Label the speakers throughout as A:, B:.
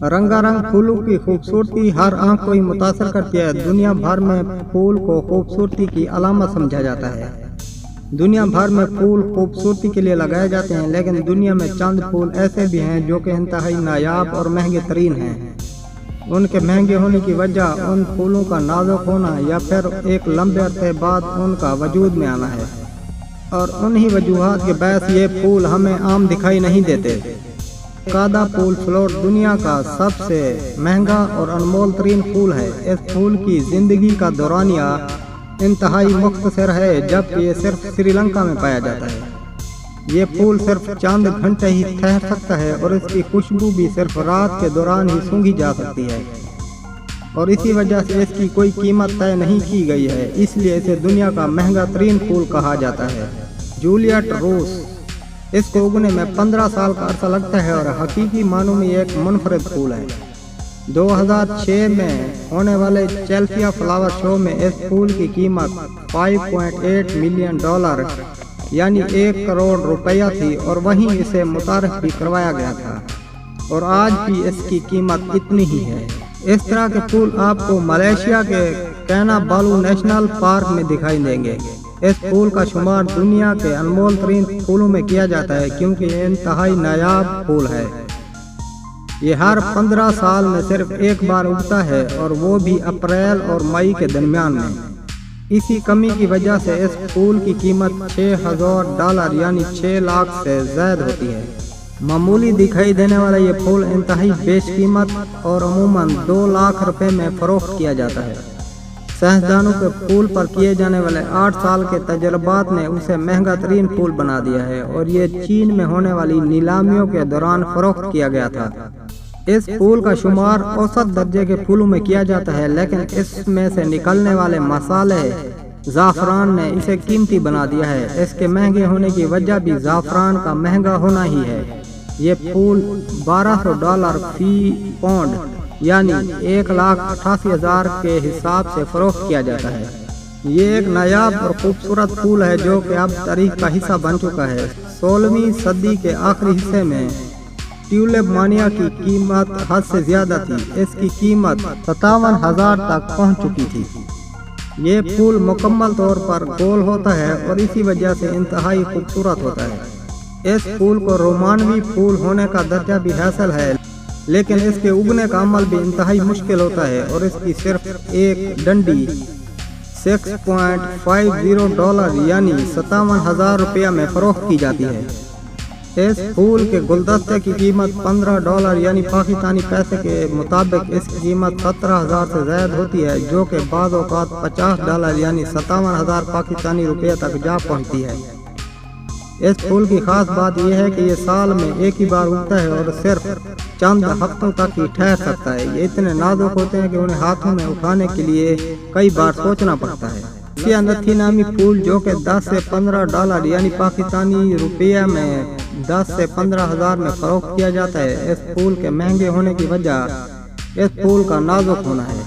A: رنگا رنگ پھولوں کی خوبصورتی ہر آنکھ کو ہی متاثر کرتی ہے۔ دنیا بھر میں پھول کو خوبصورتی کی علامت سمجھا جاتا ہے۔ دنیا بھر میں پھول خوبصورتی کے لیے لگائے جاتے ہیں، لیکن دنیا میں چند پھول ایسے بھی ہیں جو کہ انتہائی نایاب اور مہنگے ترین ہیں۔ ان کے مہنگے ہونے کی وجہ ان پھولوں کا نازک ہونا یا پھر ایک لمبے عرصے بعد ان کا وجود میں آنا ہے، اور انہی وجوہات کے باعث یہ پھول ہمیں عام دکھائی نہیں دیتے۔ کادا پھول فلور دنیا کا سب سے مہنگا اور انمول ترین پھول ہے۔ اس پھول کی زندگی کا دورانیہ انتہائی مختصر ہے، جبکہ یہ صرف سری لنکا میں پایا جاتا ہے۔ یہ پھول صرف چند گھنٹے ہی ٹھہر سکتا ہے اور اس کی خوشبو بھی صرف رات کے دوران ہی سونگھی جا سکتی ہے، اور اسی وجہ سے اس کی کوئی قیمت طے نہیں کی گئی ہے، اس لیے اسے دنیا کا مہنگا ترین پھول کہا جاتا ہے۔ جولیٹ روس، اس کو اگنے میں 15 سال کا عرصہ لگتا ہے اور حقیقی معنوں میں ایک منفرد پھول ہے۔ 2006 میں ہونے والے چیلسیا فلاور شو میں اس پھول کی قیمت $5.8 ملین یعنی 1 کروڑ روپیہ تھی، اور وہیں اسے متعارف بھی کروایا گیا تھا، اور آج بھی اس کی قیمت اتنی ہی ہے۔ اس طرح کے پھول آپ کو ملیشیا کے کینا بالو نیشنل پارک میں دکھائی دیں گے۔ اس پھول کا شمار دنیا کے انمول ترین پھولوں میں کیا جاتا ہے کیونکہ یہ انتہائی نایاب پھول ہے۔ یہ ہر 15 سال میں صرف ایک بار اگتا ہے، اور وہ بھی اپریل اور مئی کے درمیان میں۔ اسی کمی کی وجہ سے اس پھول کی قیمت $6,000 یعنی 6 لاکھ سے زائد ہوتی ہے۔ معمولی دکھائی دینے والا یہ پھول انتہائی بیش قیمت اور عموماً 2 لاکھ روپے میں فروخت کیا جاتا ہے۔ سائنسدانوں کے پھول پر کیے جانے والے 8 سال کے تجربات نے اسے مہنگا ترین پھول بنا دیا ہے، اور یہ چین میں ہونے والی نیلامیوں کے دوران فروخت کیا گیا تھا۔ اس پھول کا شمار اوسط درجے کے پھولوں میں کیا جاتا ہے، لیکن اس میں سے نکلنے والے مسالے زعفران نے اسے قیمتی بنا دیا ہے۔ اس کے مہنگے ہونے کی وجہ بھی زعفران کا مہنگا ہونا ہی ہے۔ یہ پھول $1,200 فی پاؤنڈ یعنی 1,88,000 کے حساب سے فروخت کیا جاتا ہے۔ یہ ایک نایاب اور خوبصورت پھول ہے جو کہ اب تاریخ کا حصہ بن چکا ہے۔ 16ویں صدی کے آخری حصے میں ٹیولپ مانیا کی قیمت حد سے زیادہ تھی۔ اس کی قیمت 57,000 تک پہنچ چکی تھی۔ یہ پھول مکمل طور پر گول ہوتا ہے اور اسی وجہ سے انتہائی خوبصورت ہوتا ہے۔ اس پھول کو رومانوی پھول ہونے کا درجہ بھی حاصل ہے، لیکن اس کے اگنے کا عمل بھی انتہائی مشکل ہوتا ہے، اور اس کی صرف ایک ڈنڈی $6.50 یعنی 57,000 روپیہ میں فروخت کی جاتی ہے۔ اس پھول کے گلدستے کی قیمت $15 یعنی پاکستانی پیسے کے مطابق اس کی قیمت 17,000 سے زائد ہوتی ہے، جو کہ بعض اوقات $50 یعنی 57,000 پاکستانی روپیہ تک جا پہنچتی ہے۔ اس پھول کی خاص بات یہ ہے کہ یہ سال میں ایک ہی بار اگتا ہے اور صرف چند ہفتوں تک ہی ٹھہر سکتا ہے۔ یہ اتنے نازک ہوتے ہیں کہ انہیں ہاتھوں میں اٹھانے کے لیے کئی بار سوچنا پڑتا ہے۔ سیاہ نتھی نامی پھول جو کہ $10 سے $15 یعنی پاکستانی روپیہ میں 10 سے 15,000 میں فروخت کیا جاتا ہے۔ اس پھول کے مہنگے ہونے کی وجہ اس پھول کا نازک ہونا ہے،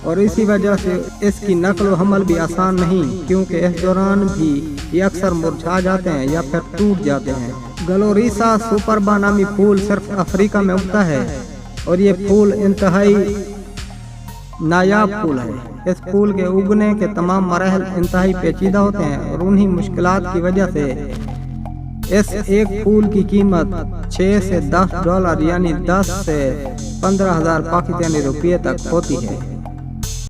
A: اور اسی وجہ سے اس کی نقل و حمل بھی آسان نہیں، کیونکہ اس دوران بھی یہ اکثر مرجھا جاتے ہیں یا پھر ٹوٹ جاتے ہیں۔ گلوریسا سپربا نامی پھول صرف افریقہ میں اگتا ہے، اور یہ پھول انتہائی نایاب پھول ہے۔ اس پھول کے اگنے کے تمام مراحل انتہائی پیچیدہ ہوتے ہیں، اور انہی مشکلات کی وجہ سے اس ایک پھول کی قیمت $6 سے $10 یعنی 10 سے 15,000 پاکستانی روپیے تک ہوتی ہے۔